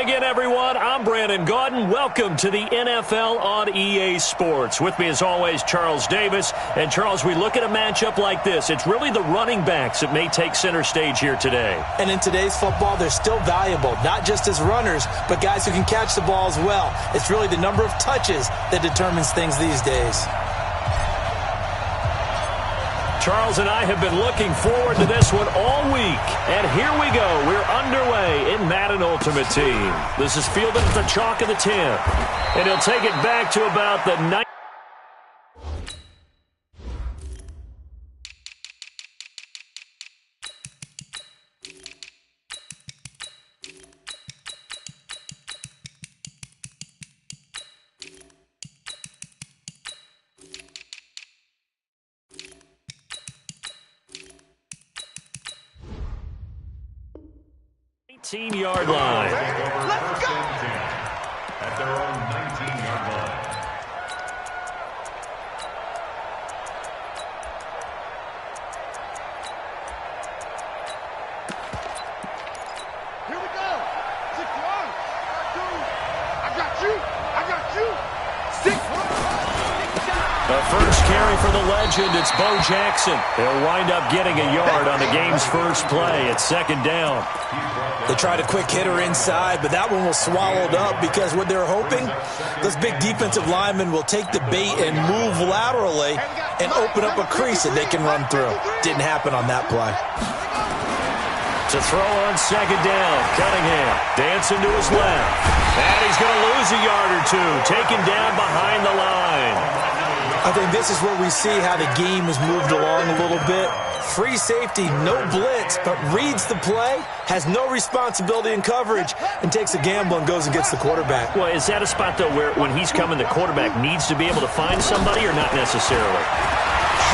Hi again, everyone. I'm Brandon Gaudin. Welcome to the NFL on EA Sports. With me, as always, Charles Davis. And, Charles, we look at a matchup like this. It's really the running backs that may take center stage here today. And in today's football, they're still valuable, not just as runners, but guys who can catch the ball as well. It's really the number of touches that determines things these days. Charles and I have been looking forward to this one all week. And here we go. We're underway in Madden Ultimate Team. This is fielded at the chalk of the 10. And he'll take it back to about the 9. Yard line. Let's go! At their own 19-yard line. Here we go. 6-1. I got you. I got you. 6-1. The first carry for the legend, it's Bo Jackson. He'll wind up getting a yard on the game's first play. It's second down. They tried a quick hitter inside, but that one was swallowed up because what they're hoping, those big defensive linemen will take the bait and move laterally and open up a crease that they can run through. Didn't happen on that play. To throw on second down, Cunningham dancing to his left. And he's going to lose a yard or two, taken down behind the line. I think this is where we see how the game has moved along a little bit. Free safety, no blitz, but reads the play, has no responsibility in coverage, and takes a gamble and goes and gets the quarterback. Well, is that a spot, though, where when he's coming, the quarterback needs to be able to find somebody or not necessarily?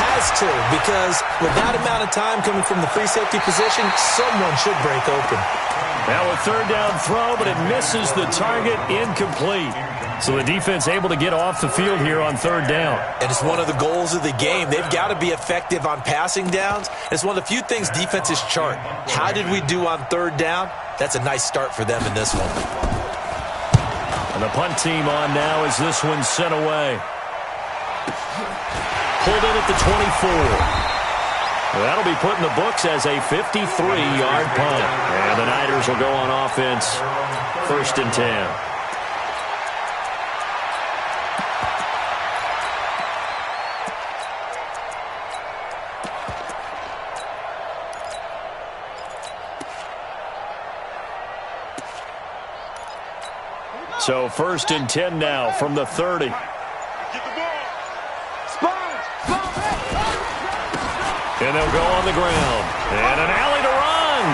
Has to, because with that amount of time coming from the free safety position, someone should break open. Now a third down throw, but it misses the target, incomplete. So the defense able to get off the field here on third down. And it's one of the goals of the game. They've got to be effective on passing downs. It's one of the few things defenses chart. How did we do on third down? That's a nice start for them in this one. And the punt team on now as this one's sent away. Pulled in at the 24. That'll be put in the books as a 53-yard punt. And the Niners will go on offense, 1st and 10. So 1st and 10 now from the 30. Get the ball. Spine. And they'll go on the ground. And an alley to run.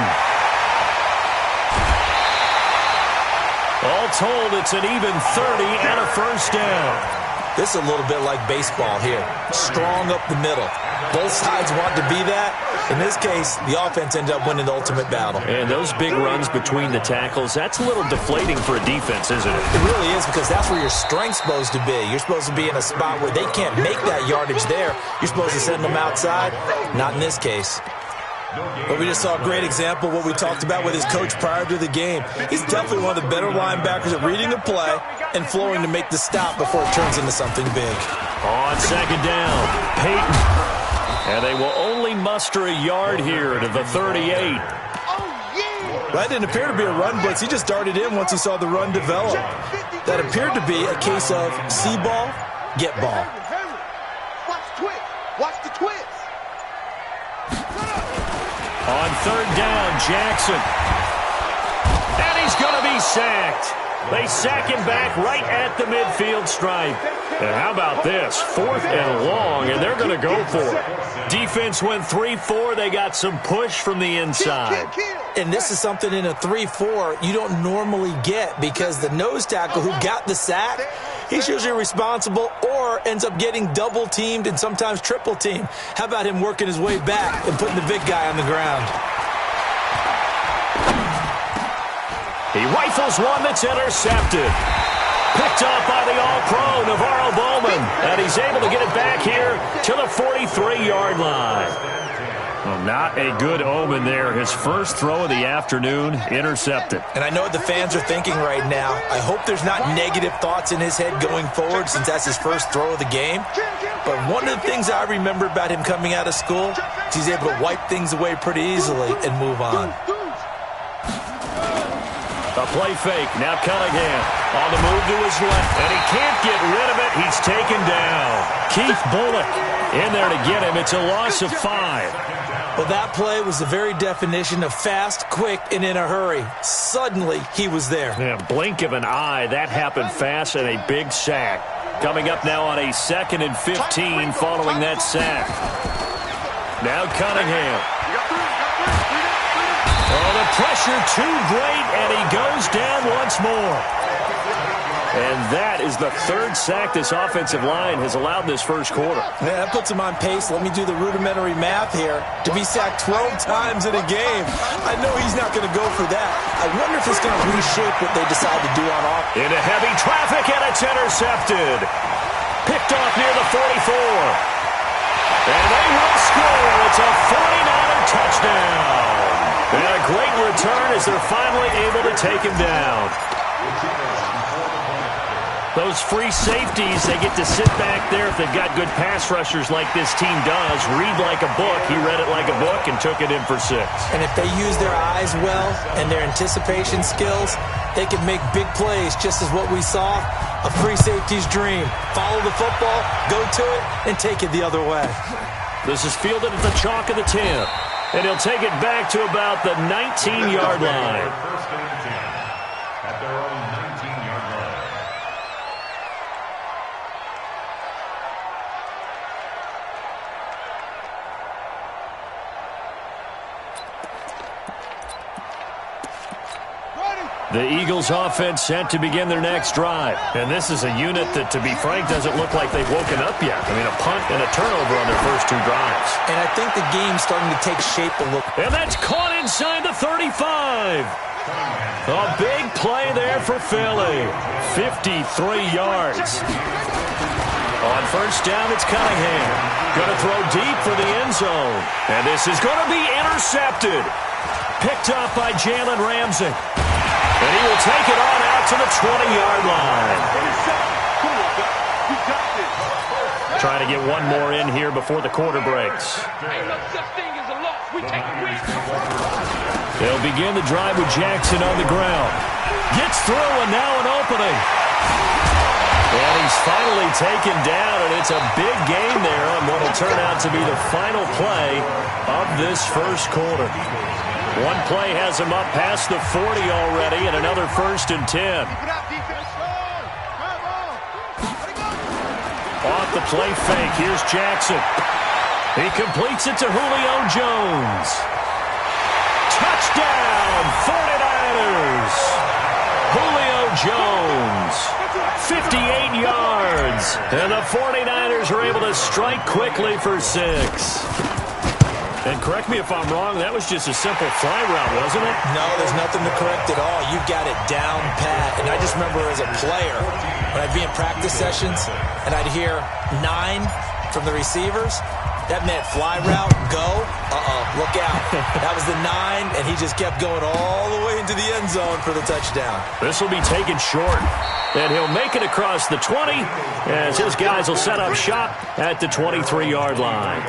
All told, it's an even 30 and a first down. This is a little bit like baseball here. Strong up the middle. Both sides want to be that. In this case, the offense ended up winning the ultimate battle. And those big runs between the tackles, that's a little deflating for a defense, isn't it? It really is, because that's where your strength's supposed to be. You're supposed to be in a spot where they can't make that yardage there. You're supposed to send them outside. Not in this case. But we just saw a great example of what we talked about with his coach prior to the game. He's definitely one of the better linebackers at reading the play and flowing to make the stop before it turns into something big. On second down, Peyton. And they will only muster a yard here to the 38. That didn't appear to be a run blitz. He just darted in once he saw the run develop. That appeared to be a case of see ball, get ball. Watch twist. Watch the twist. On third down, Jackson. And he's going to be sacked. They sack him back right at the midfield stripe. And how about this? 4th and long, and they're going to go for it. Defense went 3-4. They got some push from the inside. And this is something in a 3-4 you don't normally get, because the nose tackle who got the sack, he's usually responsible or ends up getting double-teamed and sometimes triple-teamed. How about him working his way back and putting the big guy on the ground? He rifles one that's intercepted. Picked up by the All-Pro, Navarro Bowman. And he's able to get it back here to the 43-yard line. Well, not a good omen there. His first throw of the afternoon, intercepted. And I know what the fans are thinking right now. I hope there's not negative thoughts in his head going forward since that's his first throw of the game. But one of the things I remember about him coming out of school is he's able to wipe things away pretty easily and move on. A play fake. Now Cunningham on the move to his left. And he can't get rid of it. He's taken down. Keith Bulluck in there to get him. It's a loss of 5. Well, that play was the very definition of fast, quick, and in a hurry. Suddenly, he was there. Yeah, blink of an eye. That happened fast and a big sack. Coming up now on a 2nd and 15 following that sack. Now Cunningham. Oh, the pressure too great, and he goes down once more. And that is the 3rd sack this offensive line has allowed this first quarter. Yeah, that puts him on pace. Let me do the rudimentary math here. To be sacked 12 times in a game, I know he's not going to go for that. I wonder if it's going to reshape what they decide to do on offense. Into heavy traffic, and it's intercepted. Picked off near the 44. And they will score. It's a 49er touchdown. And a great return as they're finally able to take him down. Those free safeties, they get to sit back there if they've got good pass rushers like this team does. Read like a book. He read it like a book and took it in for 6. And if they use their eyes well and their anticipation skills, they can make big plays, just as what we saw, a free safety's dream. Follow the football, go to it, and take it the other way. This is fielded at the chalk of the 10. And he'll take it back to about the 19-yard line. First and 10 at their own 19-yard line. The Eagles offense set to begin their next drive. And this is a unit that, to be frank, doesn't look like they've woken up yet. I mean, a punt and a turnover on their first 2 drives. And I think the game's starting to take shape a little. And that's caught inside the 35. A big play there for Philly. 53 yards. On first down, it's Cunningham. Going to throw deep for the end zone. And this is going to be intercepted. Picked up by Jalen Ramsey. And he will take it on out to the 20-yard line. Trying to get one more in here before the quarter breaks. They'll begin the drive with Jackson on the ground. Gets through, and now an opening. And he's finally taken down, and it's a big gain there on what will turn out to be the final play of this first quarter. One play has him up past the 40 already, and another 1st and 10. Off the play fake, here's Jackson. He completes it to Julio Jones. Touchdown, 49ers! Julio Jones, 58 yards. And the 49ers are able to strike quickly for 6. And correct me if I'm wrong, that was just a simple fly route, wasn't it? No, there's nothing to correct at all. You got it down pat. And I just remember as a player, when I'd be in practice sessions and I'd hear 9 from the receivers, that meant fly route, go, look out. That was the 9, and he just kept going all the way into the end zone for the touchdown. This will be taken short, and he'll make it across the 20 as his guys will set up shop at the 23-yard line.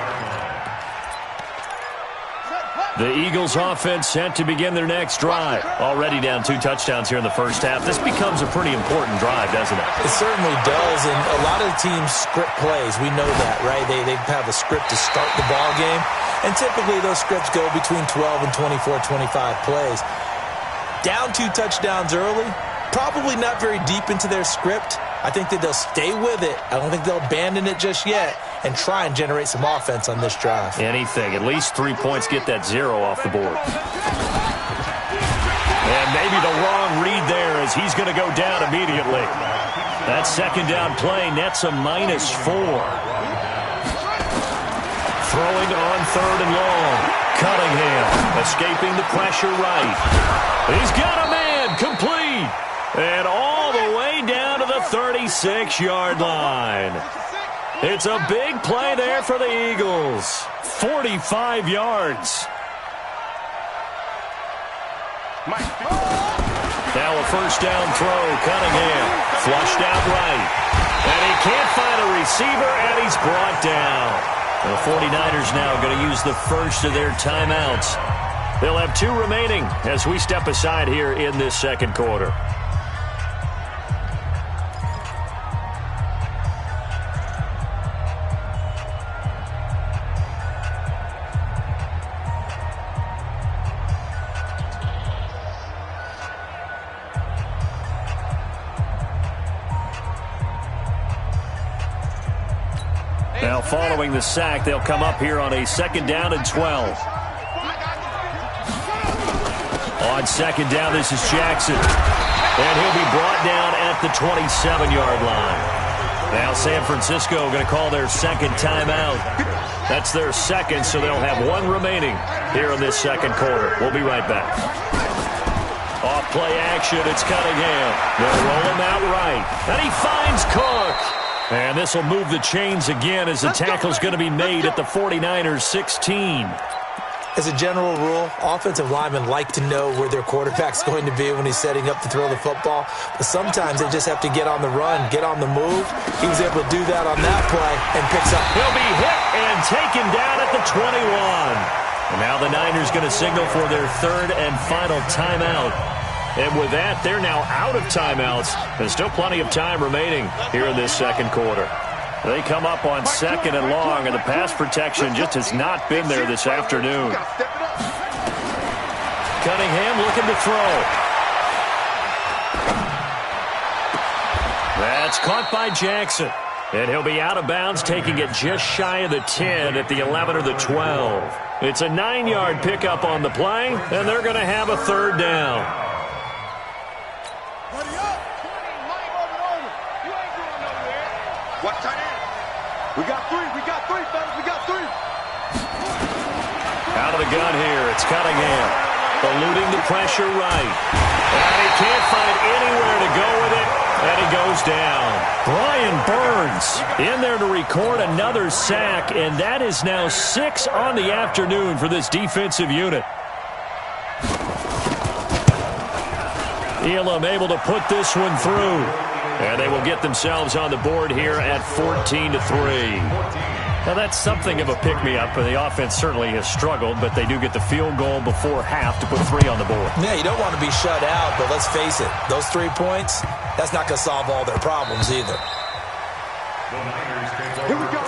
The Eagles offense set to begin their next drive. Already down 2 touchdowns here in the first half. This becomes a pretty important drive, doesn't it? It certainly does, and a lot of the teams script plays. We know that, right? They have a script to start the ball game, and typically those scripts go between 12 and 24, 25 plays. Down 2 touchdowns early, probably not very deep into their script. I think that they'll stay with it. I don't think they'll abandon it just yet and try and generate some offense on this drive. Anything. At least 3 points get that 0 off the board. And maybe the wrong read there as he's going to go down immediately. That second down play nets a -4. Throwing on 3rd and long. Cunningham escaping the pressure right. He's got a man complete. And all the way down to the 36-yard line. It's a big play there for the Eagles. 45 yards. Now a first down throw. Cunningham flushed out right. And he can't find a receiver, and he's brought down. The 49ers now going to use the first of their timeouts. They'll have 2 remaining as we step aside here in this second quarter. Now following the sack, they'll come up here on a second down and 12. On second down, this is Jackson. And he'll be brought down at the 27-yard line. Now San Francisco going to call their second timeout. That's their second, so they'll have 1 remaining here in this second quarter. We'll be right back. Off play action, it's Cunningham. They'll roll him out right. And he finds Cook. And this will move the chains again as the tackle's going to be made at the 49ers 16. As a general rule, offensive linemen like to know where their quarterback's going to be when he's setting up to throw the football. But sometimes they just have to get on the run, get on the move. He was able to do that on that play and picks up. He'll be hit and taken down at the 21. And now the Niners going to signal for their third and final timeout. And with that, they're now out of timeouts. There's still plenty of time remaining here in this second quarter. They come up on second and long, and the pass protection just has not been there this afternoon. Cunningham looking to throw. That's caught by Jackson. And he'll be out of bounds, taking it just shy of the 10 at the 11 or the 12. It's a 9-yard pickup on the play, and they're going to have a third down. Watch tight end. We got 3, fellas. We got 3. Out of the gun here, it's Cunningham. Eluding the pressure right. And he can't find anywhere to go with it, and he goes down. Brian Burns in there to record another sack, and that is now 6 on the afternoon for this defensive unit. Elam able to put this one through. And they will get themselves on the board here at 14-3. Now, that's something of a pick-me-up. The offense certainly has struggled, but they do get the field goal before half to put 3 on the board. Yeah, you don't want to be shut out, but let's face it, those 3 points, that's not going to solve all their problems either. Here we go.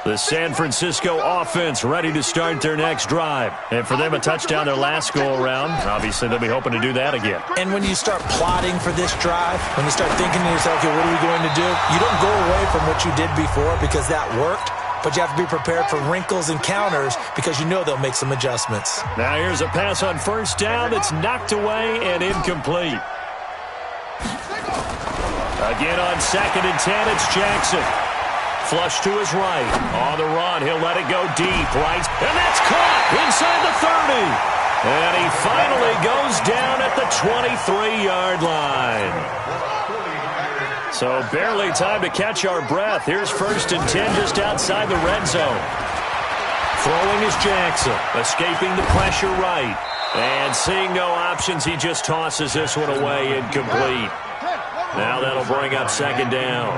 The San Francisco offense ready to start their next drive. And for them, a touchdown their last go-around. Obviously, they'll be hoping to do that again. And when you start plotting for this drive, when you start thinking to yourself, okay, what are we going to do? You don't go away from what you did before because that worked, but you have to be prepared for wrinkles and counters because you know they'll make some adjustments. Now here's a pass on first down that's knocked away and incomplete. Again on second and 10, it's Jackson. Flush to his right. On the run, he'll let it go deep. Right, and that's caught inside the 30. And he finally goes down at the 23-yard line. So barely time to catch our breath. Here's first and 10 just outside the red zone. Throwing is Jackson, escaping the pressure right. And seeing no options, he just tosses this one away incomplete. Now that'll bring up second down.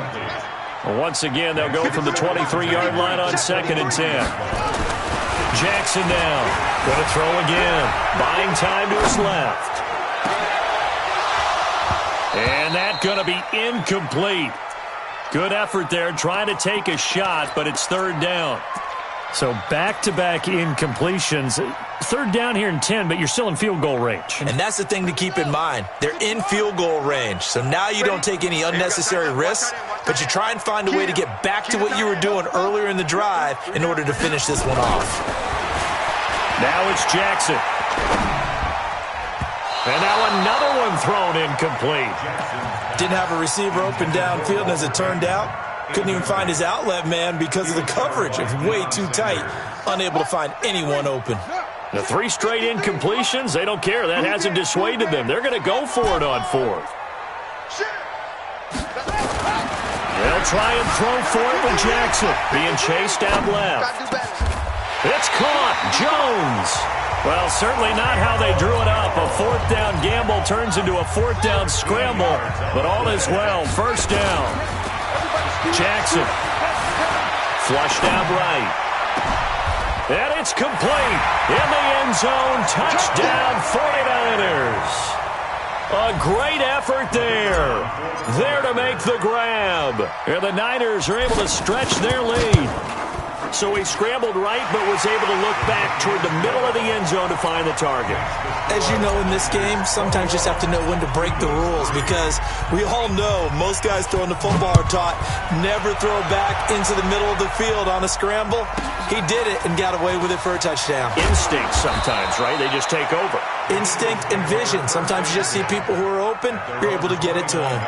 Once again, they'll go from the 23-yard line on second and 10. Jackson now. Going to throw again. Buying time to his left. And that's going to be incomplete. Good effort there, trying to take a shot, but it's third down. So back-to-back incompletions. Third down here in 10, but you're still in field goal range. And that's the thing to keep in mind. They're in field goal range. So now you don't take any unnecessary risks, but you try and find a way to get back to what you were doing earlier in the drive in order to finish this one off. Now it's Jackson. And now another one thrown incomplete. Didn't have a receiver open downfield, and as it turned out, couldn't even find his outlet man because of the coverage. It's way too tight. Unable to find anyone open. The 3 straight incompletions, they don't care. That hasn't dissuaded them. They're going to go for it on fourth. They'll They'll try and throw for it with Jackson. Being chased out left. It's caught. Jones. Well, certainly not how they drew it up. A fourth down gamble turns into a fourth down scramble. But all is well. First down. Jackson. Flushed out right. And it's complete. In the end zone. Touchdown 49ers. A great effort there. There to make the grab. And the Niners are able to stretch their lead. So he scrambled right, but was able to look back toward the middle of the end zone to find the target. As you know, in this game, sometimes you just have to know when to break the rules, because we all know most guys throwing the football are taught never throw back into the middle of the field on a scramble. He did it and got away with it for a touchdown. Instinct sometimes, right? They just take over. Instinct and vision. Sometimes you just see people who are open, you're able to get it to them.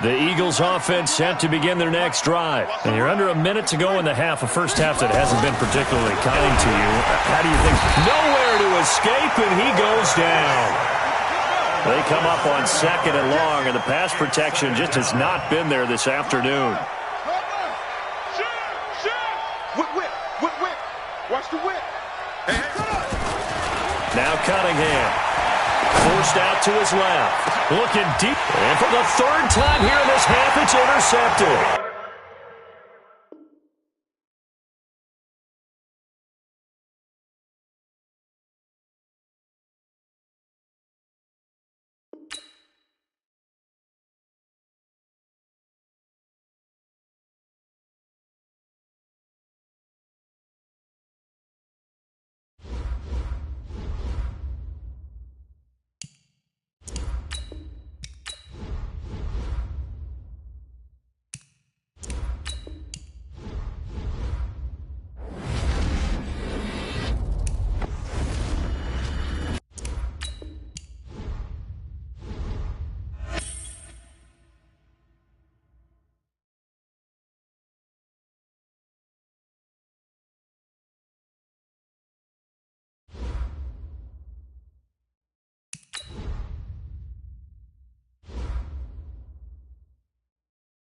The Eagles offense set to begin their next drive. And you're under a minute to go in the half, a first half that hasn't been particularly kind to you. How do you think? Nowhere to escape, and he goes down. They come up on second and long, and the pass protection just has not been there this afternoon. Whip. Watch the whip. Now Cunningham. Forced out to his left. Looking deep. And for the third time here in this half, it's intercepted.